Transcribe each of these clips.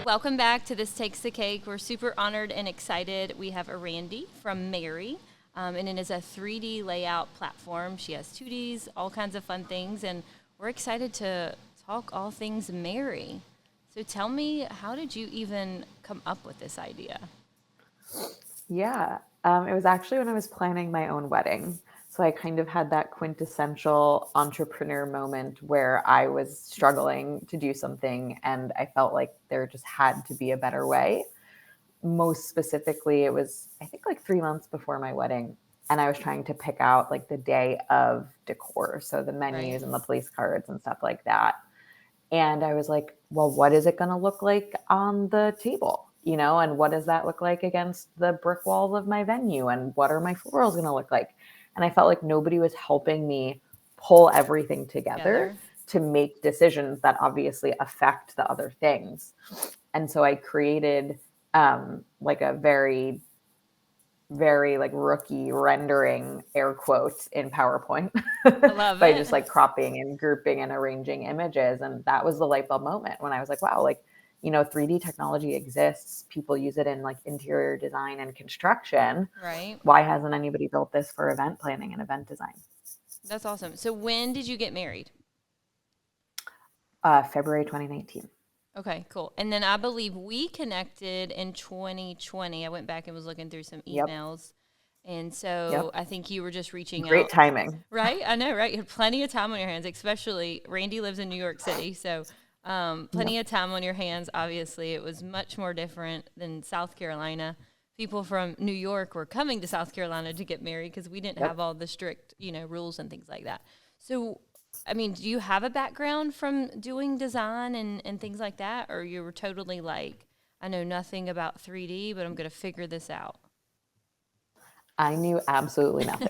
Welcome back to This Takes the Cake. We're super honored and excited. We have a Randi from Merri, and it is a 3D layout platform. She has 2Ds, all kinds of fun things, and we're excited to talk all things Merri. So tell me, how did you even come up with this idea? Yeah, it was actually when I was planning my own wedding. So I kind of had that quintessential entrepreneur moment where I was struggling to do something and I felt like there just had to be a better way. Most specifically, it was, I think, like 3 months before my wedding. And I was trying to pick out like the day of decor. So the Right? menus and the place cards and stuff like that. And I was like, well, what is it going to look like on the table? And what does that look like against the brick walls of my venue? And what are my florals going to look like? And I felt like nobody was helping me pull everything together Together. to make decisions that obviously affect the other things. And so I created like a very like rookie rendering air quotes in PowerPoint I love by it. just like cropping and grouping and arranging images. And that was the light bulb moment when I was like, wow, like, 3D technology exists. People use it in like interior design and construction. Right? Why hasn't anybody built this for event planning and event design? That's awesome. So when did you get married? February 2019. Okay, cool. And then I believe we connected in 2020. I went back and was looking through some Yep. emails. And so Yep. I think you were just reaching Great out. timing. Right? I know, right? You had plenty of time on your hands, especially Randi lives in New York City. So plenty Yep. of time on your hands. Obviously, it was much more different than South Carolina. People from New York were coming to South Carolina to get married because we didn't have Yep. all the strict, rules and things like that. So I mean, do you have a background from doing design and things like that? Or you were totally like, I know nothing about 3D, but I'm going to figure this out? I knew absolutely nothing.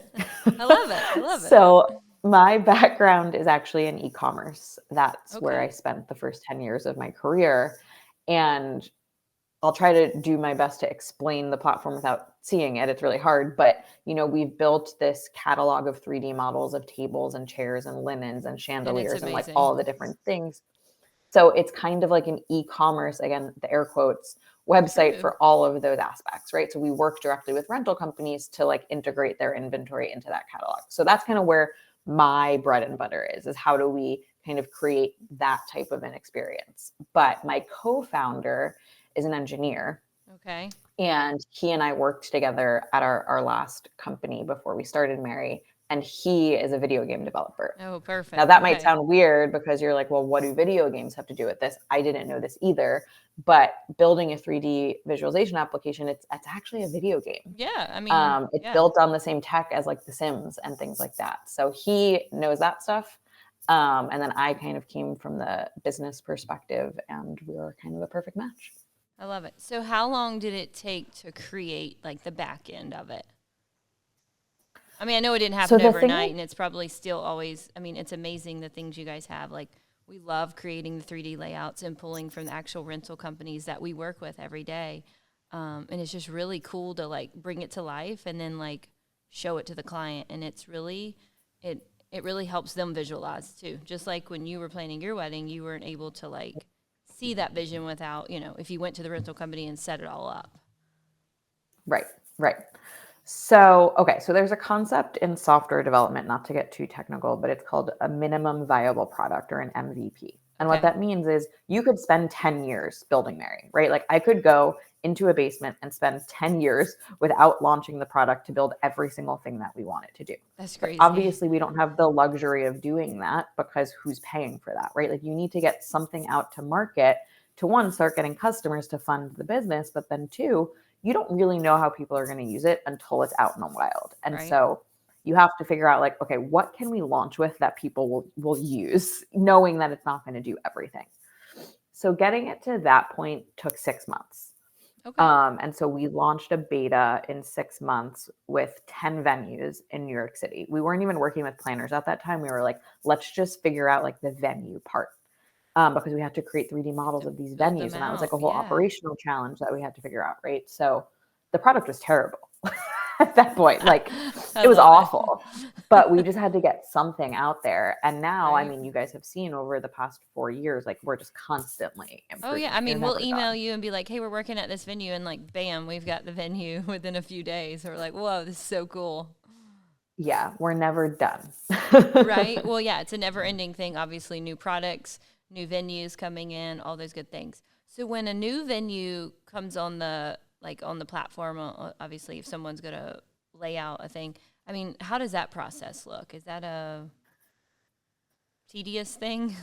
I love it. I love it. So my background is actually in e-commerce. That's where I Okay. spent the first 10 years of my career. And I'll try to do my best to explain the platform without seeing it. It's really hard, but we've built this catalog of 3D models of tables and chairs and linens and And it's chandeliers and like amazing. all the different things. So it's kind of like an e-commerce, again, the air quotes, website True. for all of those aspects, right? So we work directly with rental companies to like integrate their inventory into that catalog. So that's kind of where my bread and butter is how do we kind of create that type of an experience. But my co-founder is an engineer, Okay. and he and I worked together at our last company before we started Merri, and he is a video game developer. Oh, Now, perfect. that might Okay. sound weird because you're like, well, what do video games have to do with this? I didn't know this either. But building a 3D visualization application, it's actually a video game. Yeah. I mean, It's yeah. built on the same tech as like The Sims and things like that. So he knows that stuff. And then I kind of came from the business perspective, and we were kind of a perfect match. I love it. So, how long did it take to create like the back end of it? I mean, I know it didn't So happen the thing overnight, with and it's probably still always, I mean, it's amazing the things you guys have. Like, we love creating the 3D layouts and pulling from the actual rental companies that we work with every day. And it's just really cool to like bring it to life and then like show it to the client. And it's really, it really helps them visualize too. Just like when you were planning your wedding, you weren't able to like see that vision without, if you went to the rental company and set it all up. Right, right. So, okay, so there's a concept in software development, not to get too technical, but it's called a minimum viable product, or an MVP. And what Okay. that means is you could spend 10 years building Merri, right? Like I could go into a basement and spend 10 years without launching the product to build every single thing that we want it to do. That's But crazy. obviously, we don't have the luxury of doing that because who's paying for that, right? Like you need to get something out to market to, one, start getting customers to fund the business, but then two, you don't really know how people are going to use it until it's out in the wild. And Right. so you have to figure out like, okay, what can we launch with that people will use, knowing that it's not going to do everything. So getting it to that point took 6 months. Okay. And so we launched a beta in 6 months with 10 venues in New York City. We weren't even working with planners at that time. We were like, let's just figure out like the venue part, because we had to create 3D models To of these build them venues. And that was like out. a whole Yeah. operational challenge that we had to figure out, right? So the product was terrible. at that point. Like, I it was love it. awful, but we just had to get something out there. And now, I Right. mean, you guys have seen over the past 4 years, like, we're just constantly Oh yeah, improving. I You're mean, we'll never email done. you and be like, "Hey, we're working at this venue," and like, bam, we've got the venue within a few days. We're like, "Whoa, this is so cool." Yeah, we're never done. Right? Well, yeah, it's a never-ending thing. Obviously, new products, new venues coming in, all those good things. So when a new venue comes on the on the platform, obviously, if someone's gonna lay out a thing, I mean, how does that process look? Is that a tedious thing?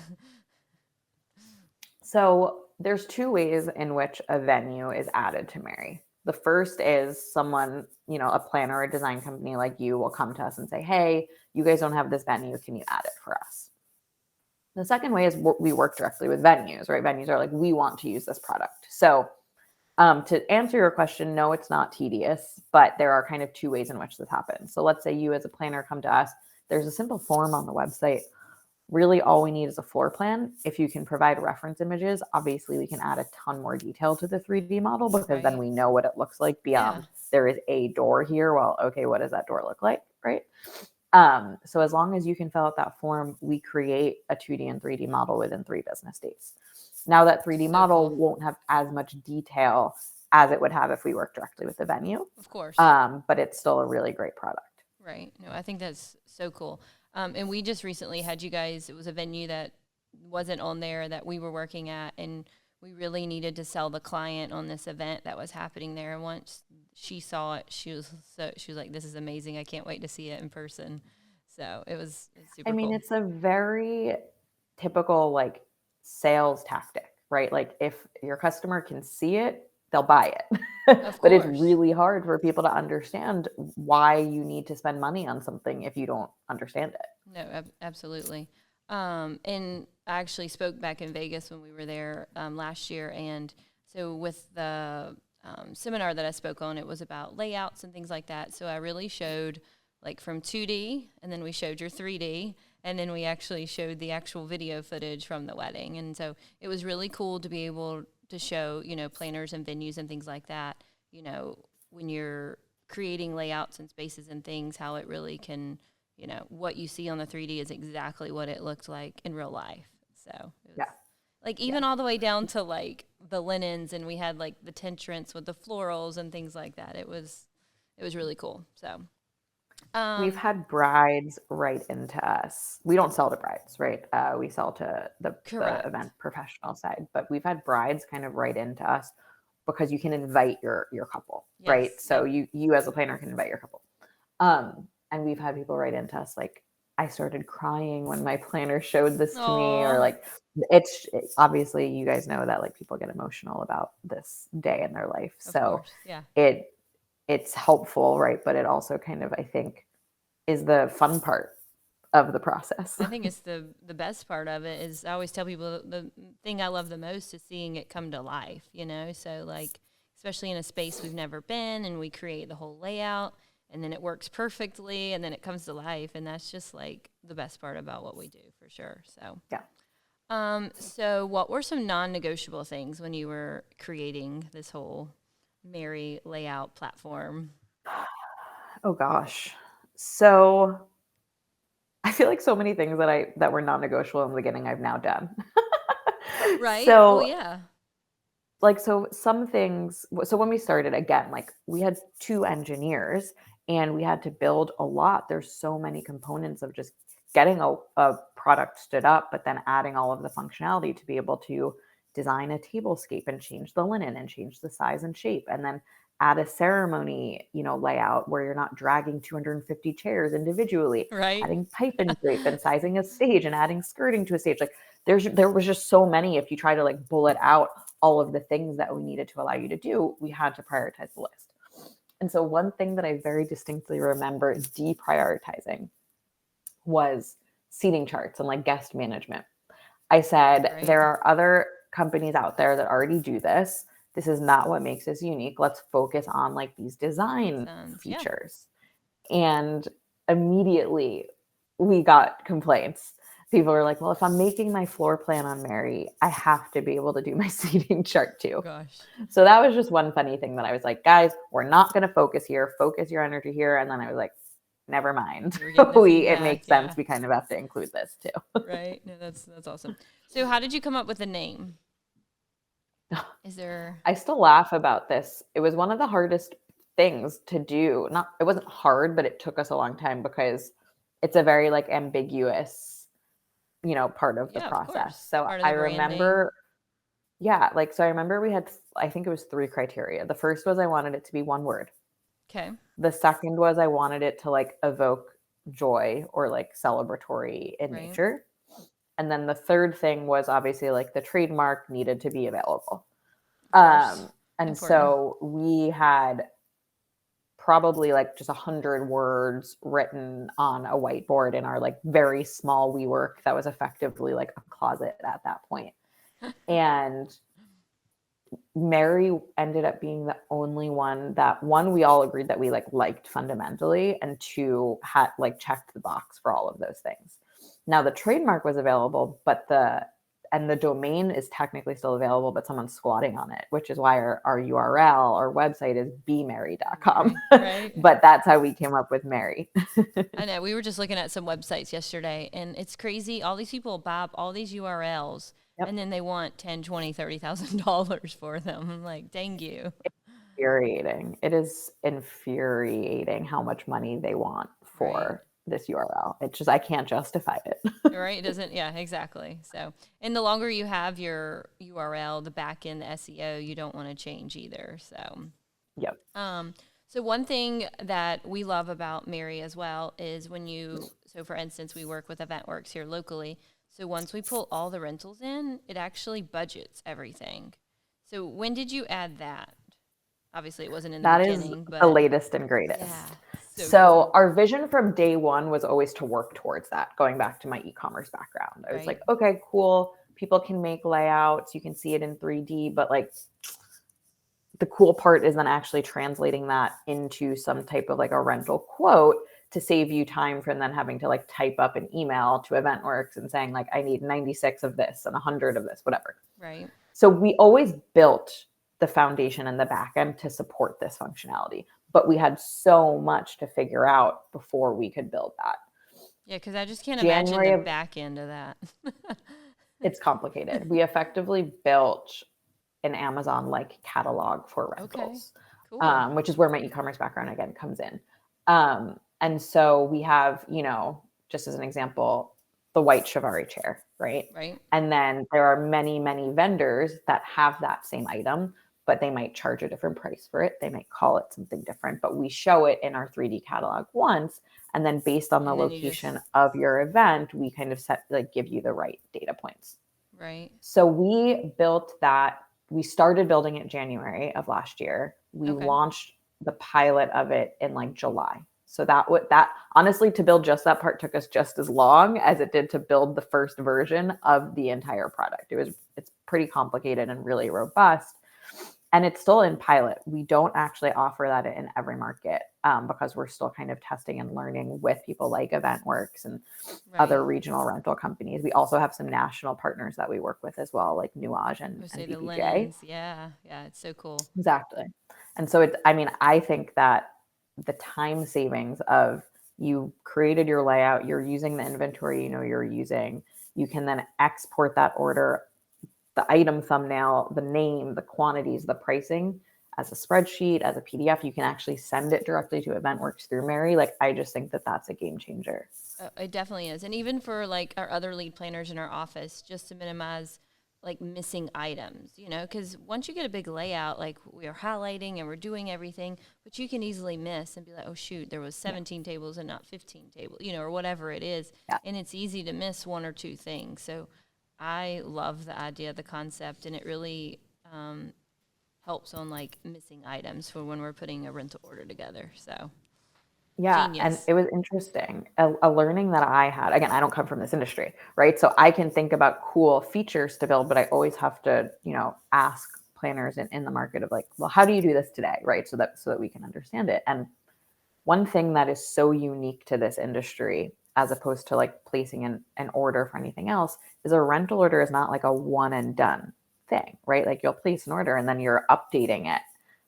So there's two ways in which a venue is added to Merri. The first is someone, a planner or a design company like you will come to us and say, hey, you guys don't have this venue. Can you add it for us? The second way is we work directly with venues, right? Venues are like, we want to use this product. So to answer your question, no, it's not tedious, but there are kind of two ways in which this happens. So let's say you as a planner come to us. There's a simple form on the website. Really, all we need is a floor plan. If you can provide reference images, obviously we can add a ton more detail to the 3D model because then Right. we know what it looks like Yeah. beyond there is a door here. Well, okay, what does that door look like, right? So as long as you can fill out that form, we create a 2D and 3D model within 3 business days. Now that 3D So model cool. won't have as much detail as it would have if we worked directly with the venue, Of course. but it's still a really great product. Right. No, I think that's so cool. And we just recently had you guys, it was a venue that wasn't on there that we were working at, and we really needed to sell the client on this event that was happening there. And once she saw it, she was like, this is amazing. I can't wait to see it in person. So it's super I mean, cool. it's a very typical like sales tactic, right? Like if your customer can see it, they'll buy it. Of But it's course. really hard for people to understand why you need to spend money on something if you don't understand it. No, absolutely. And I actually spoke back in Vegas when we were there last year. And so with the seminar that I spoke on, it was about layouts and things like that. So I really showed like from 2D, and then we showed your 3D, and then we actually showed the actual video footage from the wedding. And so it was really cool to be able to show, planners and venues and things like that, when you're creating layouts and spaces and things, how it really can, what you see on the 3D is exactly what it looked like in real life. So it was Yeah. like even all the way down to like the linens, and we had like the tentrance with the florals and things like that. It was really cool. So We've had brides write into us. We don't sell to brides, right? We sell to the correct. event professional side, but we've had brides kind of write into us because you can invite your couple, right? Yes. So Yep. you as a planner can invite your couple. And we've had people write into us like, I started crying when my planner showed this to me, or Aw. like obviously you guys know that like people get emotional about this day in their life. Of So course. Yeah. it's helpful, right? But it also kind of, I think, is the fun part of the process. I think it's the best part of it is I always tell people the thing I love the most is seeing it come to life, So like especially in a space we've never been, and we create the whole layout, and then it works perfectly, and then it comes to life, and that's just like the best part about what we do for sure. So Yeah. So what were some non-negotiable things when you were creating this whole Merri layout platform? Oh gosh. So I feel like so many things that were non-negotiable in the beginning I've now done. Right? Well, So yeah. so some things, so when we started again, like we had 2 engineers and we had to build a lot. There's so many components of just getting a product stood up, but then adding all of the functionality to be able to design a tablescape and change the linen and change the size and shape, and then add a ceremony, layout where you're not dragging 250 chairs individually, Right? adding pipe and drape and sizing a stage and adding skirting to a stage. Like there was just so many. If you try to like bullet out all of the things that we needed to allow you to do, we had to prioritize the list. And so one thing that I very distinctly remember deprioritizing was seating charts and like guest management. I said, Right. there are other companies out there that already do this. This is not what makes us unique. Let's focus on like these design Yeah. features. And immediately we got complaints people are like, well, if I'm making my floor plan on Merri, I have to be able to do my seating chart too. Gosh. So that was just one funny thing that I was like, guys, we're not going to focus here. Focus your energy here. And then I was like, never mind. It makes sense. We kind of have to include this too. Right. No, that's awesome. So how did you come up with the name? Is there? I still laugh about this. It was one of the hardest things to do. It wasn't hard, but it took us a long time because it's a very like ambiguous, part of the process. So I remember, so I remember we had, I think it was 3 criteria. The first was I wanted it to be one word. Okay. The second was I wanted it to like evoke joy or like celebratory in nature. And then the third thing was obviously like the trademark needed to be available. So we had probably like just 100 words written on a whiteboard in our like very small WeWork that was effectively like a closet at that point. And Merri ended up being the only one that, one, we all agreed that we like liked fundamentally, and 2, had like checked the box for all of those things. Now the trademark was available, but the domain is technically still available, but someone's squatting on it, which is why our URL, our website is bemerri.com. Right. But that's how we came up with Merri. I know. We were just looking at some websites yesterday, and it's crazy. All these people buy up all these URLs, and then they want $10,000, $20,000, $30,000 for them. I'm like, dang you. It's infuriating. It is infuriating how much money they want for this URL. It's just, I can't justify it. Right. It doesn't. Yeah, exactly. So, and the longer you have your URL, the back end, the SEO, you don't want to change either. So, yep. So one thing that we love about Merri as well is so for instance, we work with EventWorks here locally. So once we pull all the rentals in, it actually budgets everything. So when did you add that? Obviously it wasn't in the beginning. That is the latest and greatest. Yeah. So cool. Our vision from day one was always to work towards that, going back to my e-commerce background. I was like, okay, cool. People can make layouts. You can see it in 3D, but like the cool part is then actually translating that into some type of like a rental quote to save you time from then having to like type up an email to EventWorks and saying like, I need 96 of this and 100 of this, whatever. Right. So we always built the foundation and the back end to support this functionality, but we had so much to figure out before we could build that. Yeah, because I just can't imagine the back end of that. It's complicated. We effectively built an Amazon-like catalog for rentals, cool. Which is where my e-commerce background again comes in. And so we have, just as an example, the white Chiavari chair, right? Right. And then there are many, many vendors that have that same item, but they might charge a different price for it. They might call it something different, but we show it in our 3D catalog once. And then based on the location of your event, we kind of give you the right data points. Right. So we built that. We started building it January of last year. We launched the pilot of it in like July. So that honestly, to build just that part took us just as long as it did to build the first version of the entire product. It's pretty complicated and really robust. And it's still in pilot. We don't actually offer that in every market because we're still kind of testing and learning with people like EventWorks and other regional rental companies. We also have some national partners that we work with as well, like Nuage and BBJ. Yeah, it's so cool. Exactly. And so I think that the time savings of you created your layout, you're using the inventory you're using, you can then export that order, the item thumbnail, the name, the quantities, the pricing as a spreadsheet, as a PDF. You can actually send it directly to EventWorks through Merri. Like, I just think that that's a game changer. It definitely is. And even for like our other lead planners in our office, just to minimize like missing items, because once you get a big layout, like we are highlighting and we're doing everything, but you can easily miss and be like, oh shoot, there was 17 tables and not 15 tables, or whatever it is. Yeah. And it's easy to miss one or two things. So I love the idea, the concept, and it really helps on like missing items for when we're putting a rental order together. So yeah, genius. And it was interesting. A learning that I had, again, I don't come from this industry, right? So I can think about cool features to build, but I always have to, ask planners in the market of like, well, how do you do this today? Right. So that we can understand it. And one thing that is so unique to this industry, as opposed to like placing an order for anything else, is a rental order is not like a one and done thing, right? Like you'll place an order and then you're updating it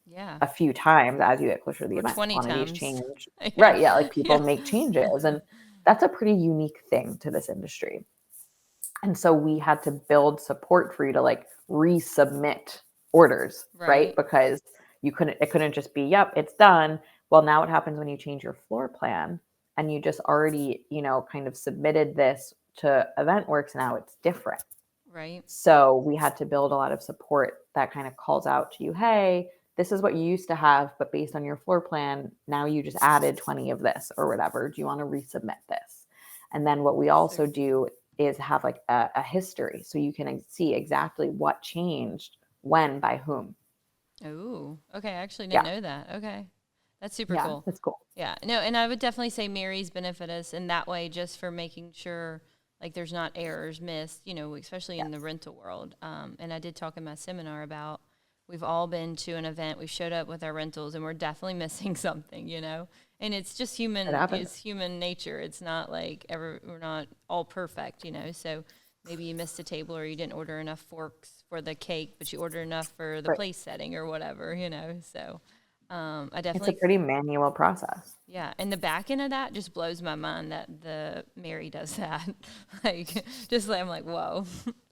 Yeah. a few times as you get closer to the Or event. 20 Quantities times. change. Yeah. Right. Yeah. Like people Yeah. make changes. And that's a pretty unique thing to this industry. And so we had to build support for you to like resubmit orders, right? Right. Because it couldn't just be, yep, it's done. Well, now what happens when you change your floor plan and you just already, kind of submitted this to EventWorks, now it's different. Right. So we had to build a lot of support that kind of calls out to you, hey, this is what you used to have, but based on your floor plan, now you just added 20 of this or whatever. Do you want to resubmit this? And then what we also do is have like a history, so you can see exactly what changed when by whom. Oh, okay. I actually didn't Yeah. know that. Okay. That's super Yeah, cool. that's cool. Yeah. No, and I would definitely say Merri's benefit us in that way just for making sure like there's not errors missed, especially in the rental world. And I did talk in my seminar about we've all been to an event, we showed up with our rentals and we're definitely missing something, And it's just it's human nature. It's not like we're not all perfect, So maybe you missed a table or you didn't order enough forks for the cake, but you ordered enough for the place setting or whatever, So I definitely. It's a pretty manual process. Yeah, and the back end of that just blows my mind that the Merri does that. I'm like, whoa.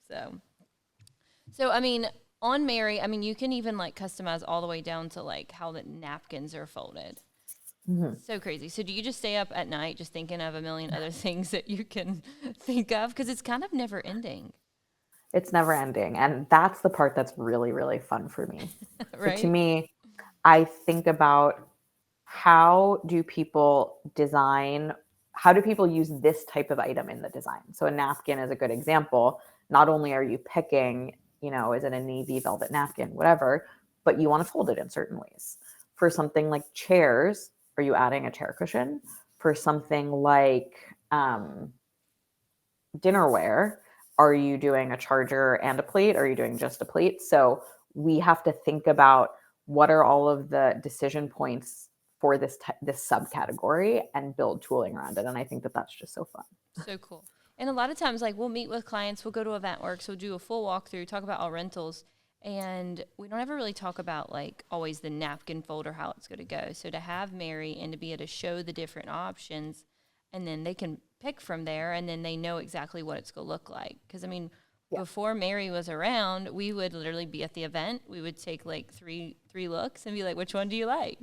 So I mean, on Merri, I mean, you can even like customize all the way down to like how the napkins are folded. Mm-hmm. So crazy. So do you just stay up at night just thinking of a million other things that you can think of? Because it's kind of never ending. It's never ending. And that's the part that's really, really fun for me. Right? So to me, I think about how do people use this type of item in the design? So a napkin is a good example. Not only are you picking, is it a navy velvet napkin, whatever, but you want to fold it in certain ways. For something like chairs, are you adding a chair cushion? For something like dinnerware, are you doing a charger and a plate? Or are you doing just a plate? So we have to think about what are all of the decision points for this subcategory and build tooling around it. And I think that that's just so fun. So cool. And a lot of times, like we'll meet with clients, we'll go to EventWorks, we'll do a full walkthrough, talk about all rentals, and we don't ever really talk about like always the napkin folder, how it's going to go. So to have Merri and to be able to show the different options, and then they can pick from there, and then they know exactly what it's going to look like. Because I mean, before Merri was around, we would literally be at the event. We would take like three looks and be like, which one do you like?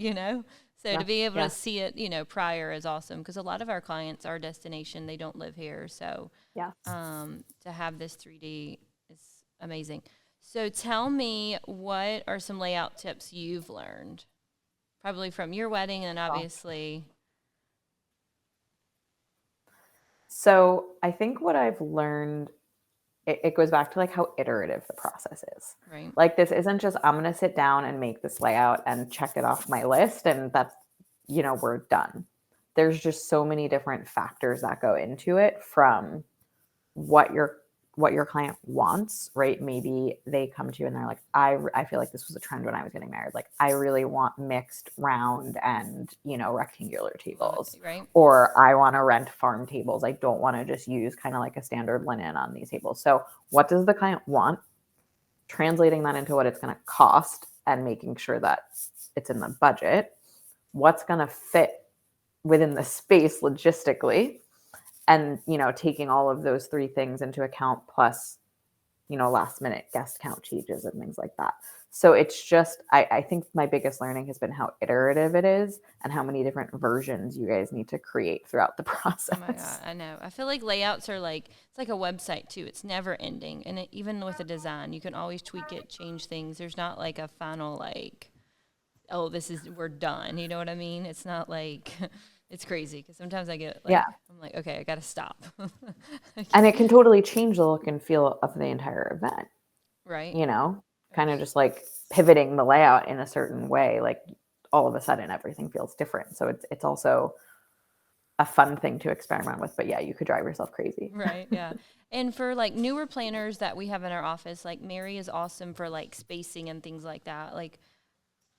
So to be able to see it, prior is awesome because a lot of our clients are destination. They don't live here. So to have this 3D is amazing. So tell me, what are some layout tips you've learned? Probably from your wedding and obviously. So I think what I've learned, it goes back to like how iterative the process is. Right. Like this isn't just, I'm going to sit down and make this layout and check it off my list and that's, we're done. There's just so many different factors that go into it, from what your client wants, right? Maybe they come to you and they're like, I feel like this was a trend when I was getting married. Like I really want mixed round and, rectangular tables, right? Or I want to rent farm tables. I don't want to just use kind of like a standard linen on these tables. So what does the client want? Translating that into what it's going to cost and making sure that it's in the budget. What's going to fit within the space logistically, and taking all of those three things into account, plus last minute guest count changes and things like that. So it's just, I think my biggest learning has been how iterative it is and how many different versions you guys need to create throughout the process. Oh my God, I know. I feel like layouts are like, it's like a website too. It's never ending. And even with a design, you can always tweak it, change things. There's not like a final like, oh, we're done. You know what I mean? It's not like, it's crazy because sometimes I get like, I'm like, okay, I got to stop. And it can totally change the look and feel of the entire event. Right. Kind of just like pivoting the layout in a certain way, like all of a sudden everything feels different. So it's also a fun thing to experiment with, but yeah, you could drive yourself crazy. Right. Yeah. And for like newer planners that we have in our office, like Merri is awesome for like spacing and things like that. Like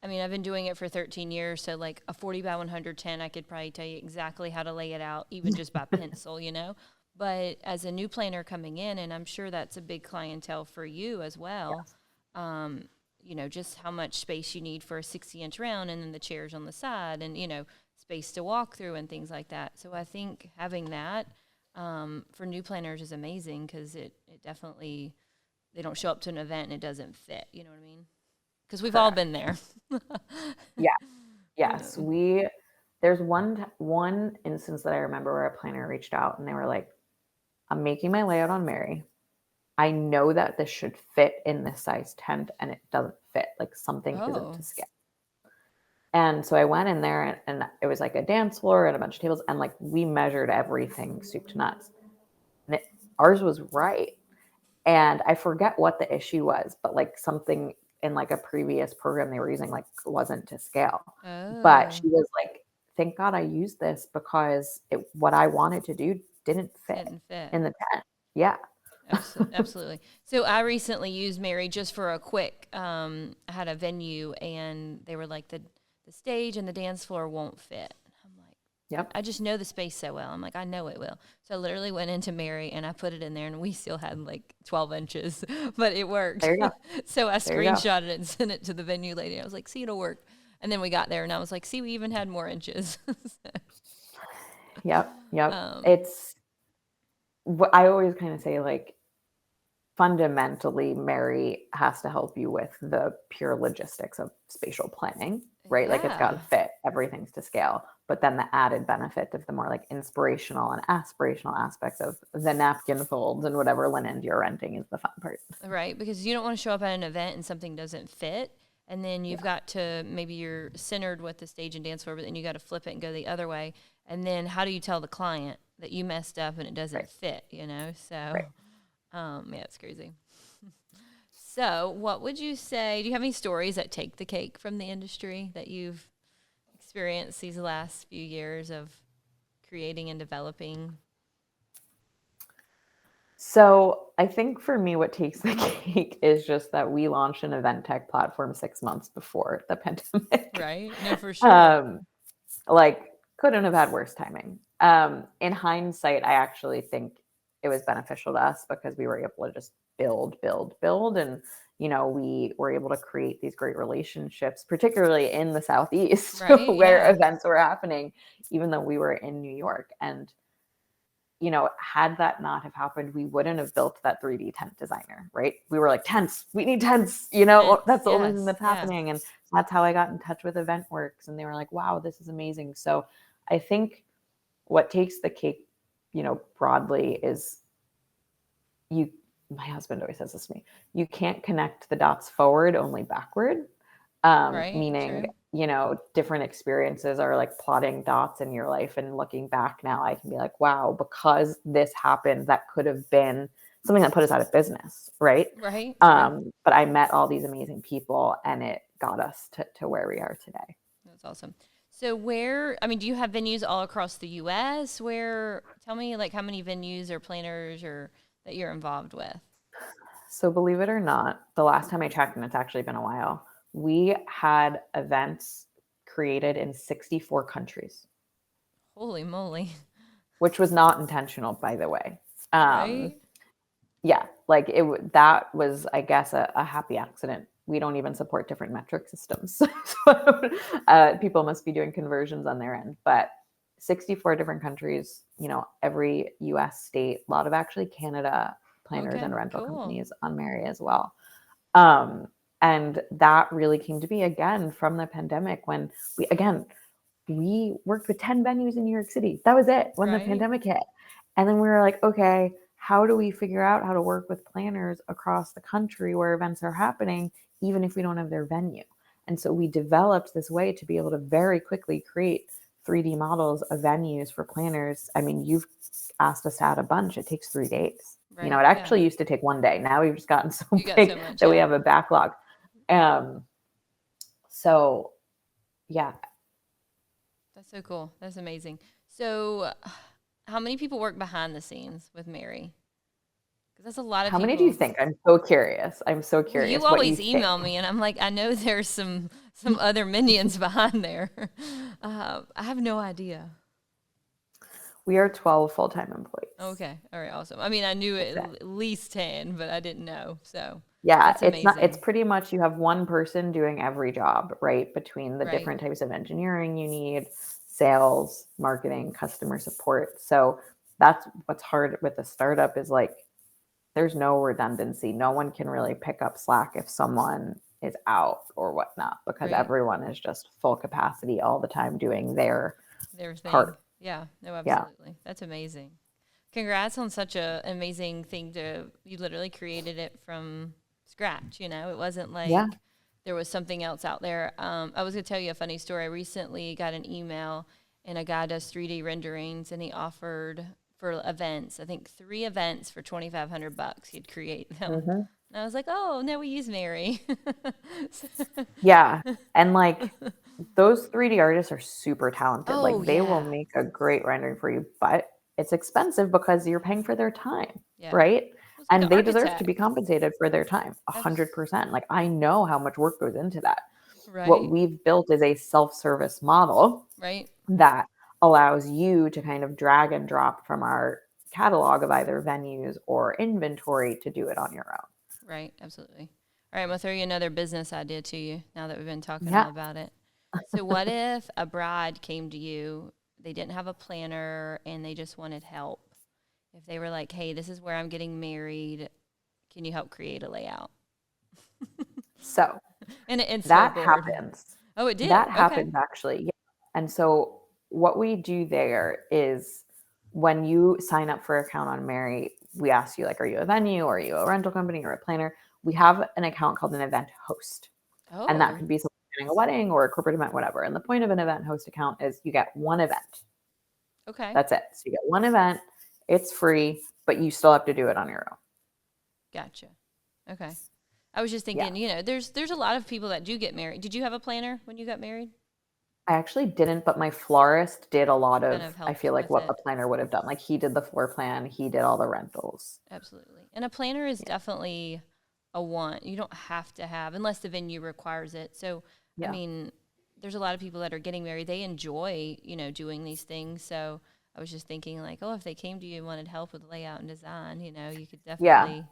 I mean, I've been doing it for 13 years, so like a 40 by 100 tent, I could probably tell you exactly how to lay it out, even just by pencil, you know? But as a new planner coming in, and I'm sure that's a big clientele for you as well, Yes. um, you know, just how much space you need for a 60-inch round and then the chairs on the side and, you know, space to walk through and things like that. So I think having that for new planners is amazing because it definitely, they don't show up to an event and it doesn't fit, you know what I mean? Because we've all Correct. been there. Yeah. Yes. Um, There's one instance that I remember where a planner reached out and they were like, I'm making my layout on Merri. I know that this should fit in this size tent and it doesn't fit. Like something isn't oh, to scale. And so I went in there and it was like a dance floor and a bunch of tables and like we measured everything soup to nuts. And ours was right. And I forget what the issue was, but like something in like a previous program they were using like wasn't to scale. But oh, she was like, thank God I used this because what I wanted to do didn't fit didn't fit. in the tent. Yeah. Absolutely. So I recently used Merri just for a quick. I had a venue, and they were like the stage and the dance floor won't fit. I'm like, Yep. I just know the space so well. I'm like, I know it will. So I literally went into Merri and I put it in there, and we still had like 12 inches, but it worked. There you go. So I There you go. screenshotted it and sent it to the venue lady. I was like, see, it'll work. And then we got there, and I was like, see, we even had more inches. Yep. Yep. um, It's what I always kind of say like fundamentally Merri has to help you with the pure logistics of spatial planning, right? Like it's got to yeah. fit, everything's to scale, but then the added benefit of the more like inspirational and aspirational aspects of the napkin folds and whatever linen you're renting is the fun part. Right, because you don't want to show up at an event and something doesn't fit, and then you've Yeah. got to, maybe you're centered with the stage and dance floor, but then you got to flip it and go the other way. And then how do you tell the client that you messed up and it doesn't Right. fit, you know? So, Right. yeah, it's crazy. So, what would you say? Do you have any stories that take the cake from the industry that you've experienced these last few years of creating and developing? So I think for me, what takes the cake is just that we launched an event tech platform 6 months before the pandemic. Right? No, for sure. um, like couldn't have had worse timing. In hindsight, I actually think it was beneficial to us because we were able to just build, and we were able to create these great relationships, particularly in the Southeast Right? where Yeah. events were happening, even though we were in New York. And had that not have happened, we wouldn't have built that 3D tent designer, right? We were like, tents, we need tents, Tents. that's the only thing Yes. that's Yeah. happening. And that's how I got in touch with EventWorks. And they were like, wow, this is amazing. So I think what takes the cake, broadly is you, my husband always says this to me, you can't connect the dots forward, only backward. Right. Meaning, True. different experiences are like plotting dots in your life. And looking back now, I can be like, wow, because this happened, that could have been something that put us out of business, right? Right. True. But I met all these amazing people and it got us to where we are today. That's awesome. So I mean, do you have venues all across the US tell me like how many venues or planners or that you're involved with? So believe it or not, the last time I checked, and it's actually been a while, we had events created in 64 countries, Holy moly. which was not intentional, by the way. Um, Right? yeah, like that was, I guess, a happy accident. We don't even support different metric systems. So, people must be doing conversions on their end. But 64 different countries, every US state, a lot of actually Canada planners Okay, and rental cool. companies on Merri as well. Um, and that really came to be again from the pandemic when we worked with 10 venues in New York City. That was it when the Right? pandemic hit. And then we were like, okay, how do we figure out how to work with planners across the country where events are happening, even if we don't have their venue? And so we developed this way to be able to very quickly create 3D models of venues for planners. I mean, you've asked us to add a bunch. It takes 3 days. It Right. Yeah. actually used to take one day. Now we've just gotten so You got so big much, that we yeah. have a backlog. Um, so yeah, That's so cool. That's amazing. So how many people work behind the scenes with Merri? Because that's a lot of How many do you people. think? I'm so curious. I'm so Well, you curious what you always think. email me, and I'm like, I know there's some other minions behind there. I have no idea. We are 12 full-time employees. Okay, all right, awesome. I mean, I knew That's it it. at least 10, but I didn't know. So Yeah, that's it's amazing, pretty much you have one person doing every job, right? Between the right? different types of engineering you need, sales, marketing, customer support. So that's what's hard with a startup is like there's no redundancy. No one can really pick up slack if someone is out or whatnot because Right. everyone is just full capacity all the time doing their Their thing. part. Yeah, no, Yeah. absolutely. That's amazing. Congrats on such a amazing thing to you literally created it from scratch, you know. It wasn't Yeah. like there was something else out there. I was going to tell you a funny story. I recently got an email and a guy does 3D renderings and he offered for events, I think 3 events for $2,500 he'd create them. Hmm. And I was like, "Oh, no, we use Merri." Yeah. And like those 3D artists are super talented. Oh, Like they will yeah. make a great rendering for you, but it's expensive because you're paying for their time, Yeah. right? It's like an And they deserve to be architect. compensated for their time, Abs- 100%. Like I know how much work goes into that. What right? we've built is a self-service model Right? that allows you to kind of drag and drop from our catalog of either venues or inventory to do it on your own. Right, absolutely. All right, I'm gonna throw you another business idea to you now that we've been talking all Yeah. about it. So, what if a bride came to you, they didn't have a planner and they just wanted help? If they were like, hey, this is where I'm getting married, can you help create a layout? So And an inspo that board. happens. Oh, it did. That Okay. happens actually. Yeah. And so what we do there is when you sign up for an account on Merri, we ask you like, are you a venue or are you a rental company or a planner? We have an account called an event host. And that Oh, could be someone planning a wedding or a corporate event, whatever. And the point of an event host account is you get one event. okay. That's it. So you get one event, it's free, but you still have to do it on your own. Gotcha. Okay. I was just Yeah. thinking, there's a lot of people that do get married. Did you have a planner when you got married? I actually didn't, but my florist did a lot Kind of, of I helped feel like with what a it. planner would have done. Like he did the floor plan, he did all the rentals. Absolutely. And a planner is Yeah. definitely a want. You don't have to have, unless the venue requires it. So, I Yeah. mean, there's a lot of people that are getting married. They enjoy, doing these things. So I was just thinking, like, oh, if they came to you and wanted help with layout and design, you could Yeah. definitely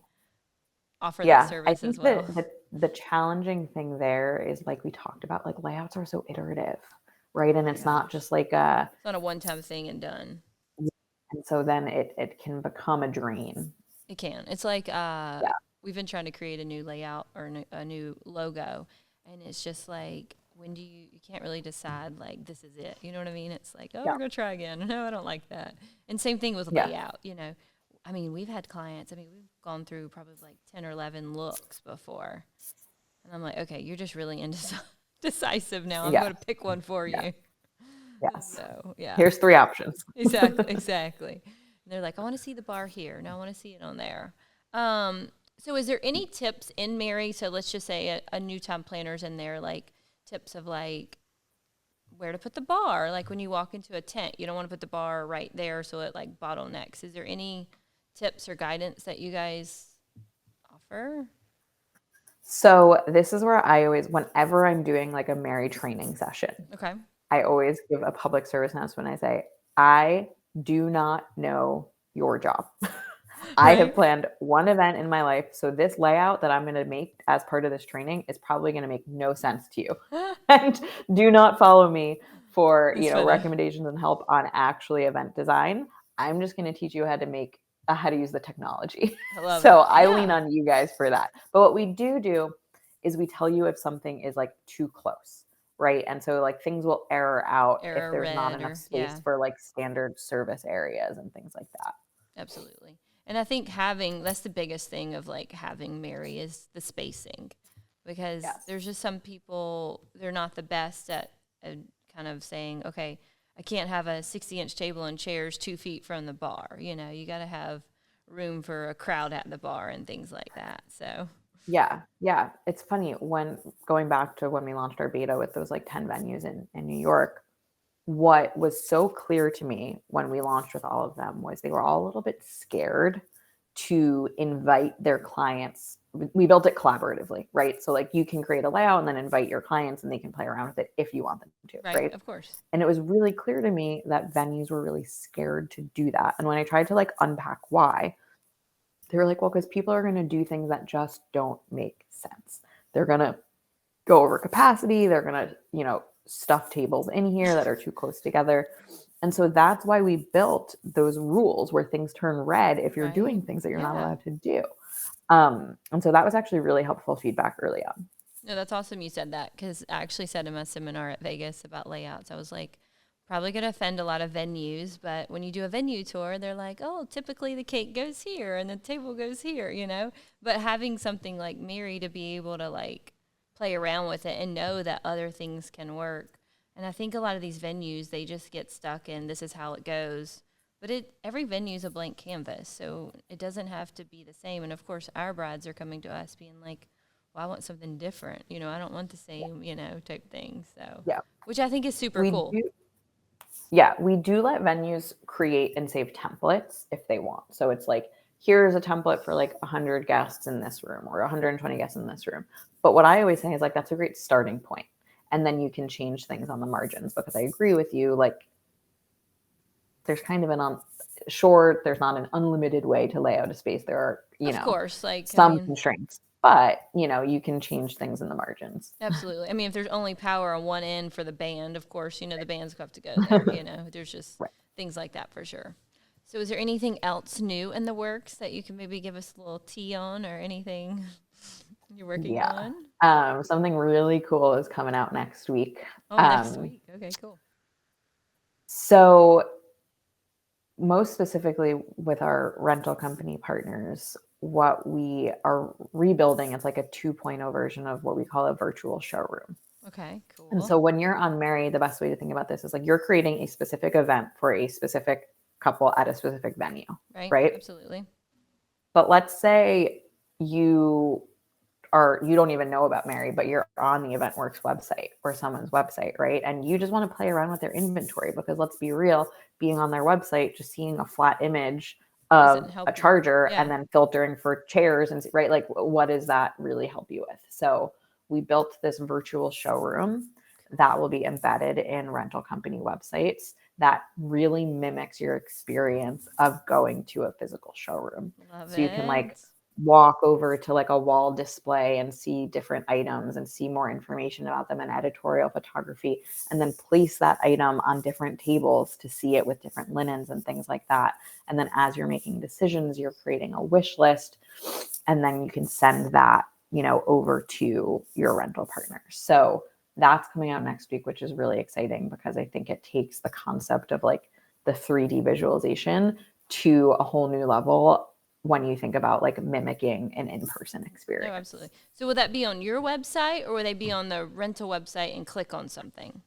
offer that Yeah. I service as think well. that the challenging thing there is like we talked about, like layouts are so iterative, right? Oh And my it's not gosh. just like a, It's not a one time thing and done. and so then it can become a drain. It can. It's like Yeah. we've been trying to create a new layout or a new logo, and it's just like when do you can't really decide like this is it. You know what I mean? It's like oh Yeah. we're gonna try again. No, I don't like that. And same thing with Yeah. layout. I mean we've had clients. I mean we've gone through probably like 10 or 11 looks before, and I'm like okay you're just really indecisive now. I'm Yeah. going to pick one for Yeah. you. Yes. So yeah. Here's three options. Exactly, exactly. And they're like, I want to see the bar here. No, I want to see it on there. So is there any tips in Merri? So let's just say a new time planner's in there, like tips of like where to put the bar. Like when you walk into a tent, you don't want to put the bar right there so it like bottlenecks. Is there any tips or guidance that you guys offer? So this is where I always, whenever I'm doing like a Merri training session, Okay. I always give a public service announcement. I say, I do not know your job. I have Right? planned one event in my life. So this layout that I'm going to make as part of this training is probably going to make no sense to you. And do not follow me for, That's funny. recommendations and help on actually event design. I'm just going to teach you how to use the technology. I love So it. I lean Yeah. on you guys for that. But what we do is we tell you if something is like too close, right? And so like things will error out if Error there's not red enough or space yeah. for like standard service areas and things like that. Absolutely. And I think that's the biggest thing of like having Merri is the spacing because Yes. there's just some people, they're not the best at kind of saying, okay, I can't have a 60-inch table and chairs 2 feet from the bar. You got to have room for a crowd at the bar and things like that. So, Yeah. Yeah. It's funny when going back to when we launched our beta with those like 10 venues in New York, what was so clear to me when we launched with all of them was they were all a little bit scared to invite their clients. We built it collaboratively, right? So like you can create a layout and then invite your clients and they can play around with it if you want them to, right? Of course. And it was really clear to me that venues were really scared to do that. And when I tried to like unpack why, they were like, well, because people are going to do things that just don't make sense. They're going to go over capacity. They're going to, stuff tables in here that are too close together. And so that's why we built those rules where things turn red if you're doing things that you're not allowed to do. And so that was actually really helpful feedback early on. No, that's awesome you said that, because I actually said in my seminar at Vegas about layouts, I was like, probably going to offend a lot of venues, but when you do a venue tour, they're like, oh, typically the cake goes here and the table goes here, But having something like Merri to be able to like play around with it and know that other things can work. And I think a lot of these venues, they just get stuck in this is how it goes. But every venue is a blank canvas, so it doesn't have to be the same. And of course, our brides are coming to us being like, well, I want something different. I don't want the same, type thing. So, which I think is super cool. We do let venues create and save templates if they want. So it's like, here's a template for like 100 guests in this room or 120 guests in this room. But what I always say is like, that's a great starting point. And then you can change things on the margins, because I agree with you. Like there's kind of there's not an unlimited way to lay out a space. There are, of course, like some constraints, but you can change things in the margins. Absolutely. I mean, if there's only power on one end for the band, of course, the bands have to go there, there's just things like that for sure. So is there anything else new in the works that you can maybe give us a little tea on, or anything you're working on? Something really cool is coming out next week. Oh, next week. Okay, cool. So most specifically with our rental company partners, what we are rebuilding is like a 2.0 version of what we call a virtual showroom. Okay, cool. And so when you're on Merri, the best way to think about this is like you're creating a specific event for a specific couple at a specific venue, right? Absolutely. But let's say you don't even know about Merri, but you're on the EventWorks website or someone's website, right? And you just want to play around with their inventory, because let's be real, being on their website, just seeing a flat image of a charger and then filtering for chairs and right, like what does that really help you with? So we built this virtual showroom that will be embedded in rental company websites that really mimics your experience of going to a physical showroom. So you can like walk over to like a wall display and see different items and see more information about them and editorial photography, and then place that item on different tables to see it with different linens and things like that. And then as you're making decisions, you're creating a wish list, and then you can send that, over to your rental partners. So that's coming out next week, which is really exciting, because I think it takes the concept of like the 3D visualization to a whole new level when you think about like mimicking an in-person experience. No, absolutely. So would that be on your website, or would they be on the rental website and click on something?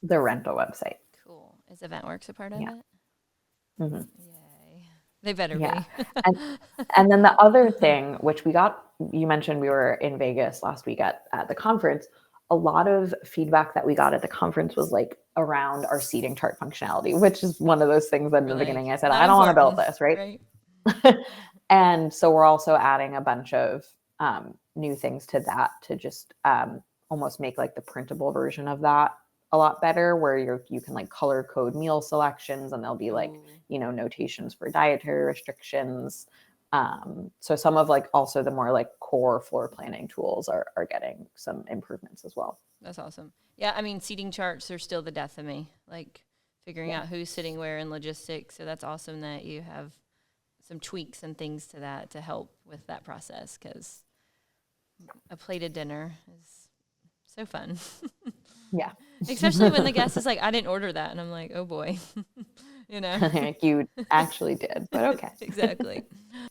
The rental website. Cool. Is EventWorks a part of it? Mm-hmm. Yay. They better be. and then the other thing, which you mentioned we were in Vegas last week at the conference. A lot of feedback that we got at the conference was like around our seating chart functionality, which is one of those things that in the beginning I said, I don't want to build this, right? And so we're also adding a bunch of new things to that to just almost make like the printable version of that a lot better, where you can like color code meal selections, and there'll be like, notations for dietary restrictions. So some of like also the more like core floor planning tools are getting some improvements as well. That's awesome. Yeah, I mean, seating charts are still the death of me, like figuring out who's sitting where in logistics. So that's awesome that you have some tweaks and things to that to help with that process, because a plated dinner is so fun. Yeah. Especially when the guest is like, I didn't order that. And I'm like, oh boy, You actually did, but okay. Exactly.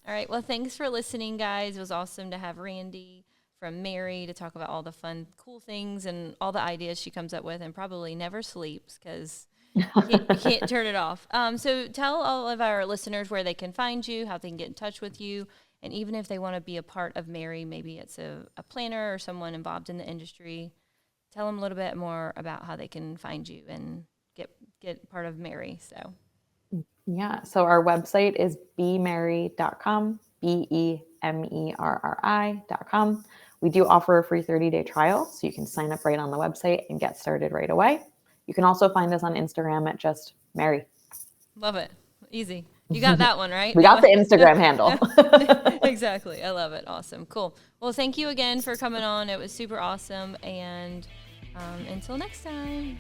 All right. Well, thanks for listening, guys. It was awesome to have Randi from Merri to talk about all the fun, cool things and all the ideas she comes up with, and probably never sleeps, because you can't turn it off. So tell all of our listeners where they can find you, how they can get in touch with you, and even if they want to be a part of Merri, maybe it's a planner or someone involved in the industry, tell them a little bit more about how they can find you and get part of Merri. So Yeah. So our website is bemerri.com, BEMERRI.com. We do offer a free 30-day trial, so you can sign up right on the website and get started right away. You can also find us on Instagram at just Merri. Love it. Easy. You got that one, right? We got the Instagram handle. Exactly. I love it. Awesome. Cool. Well, thank you again for coming on. It was super awesome. And until next time.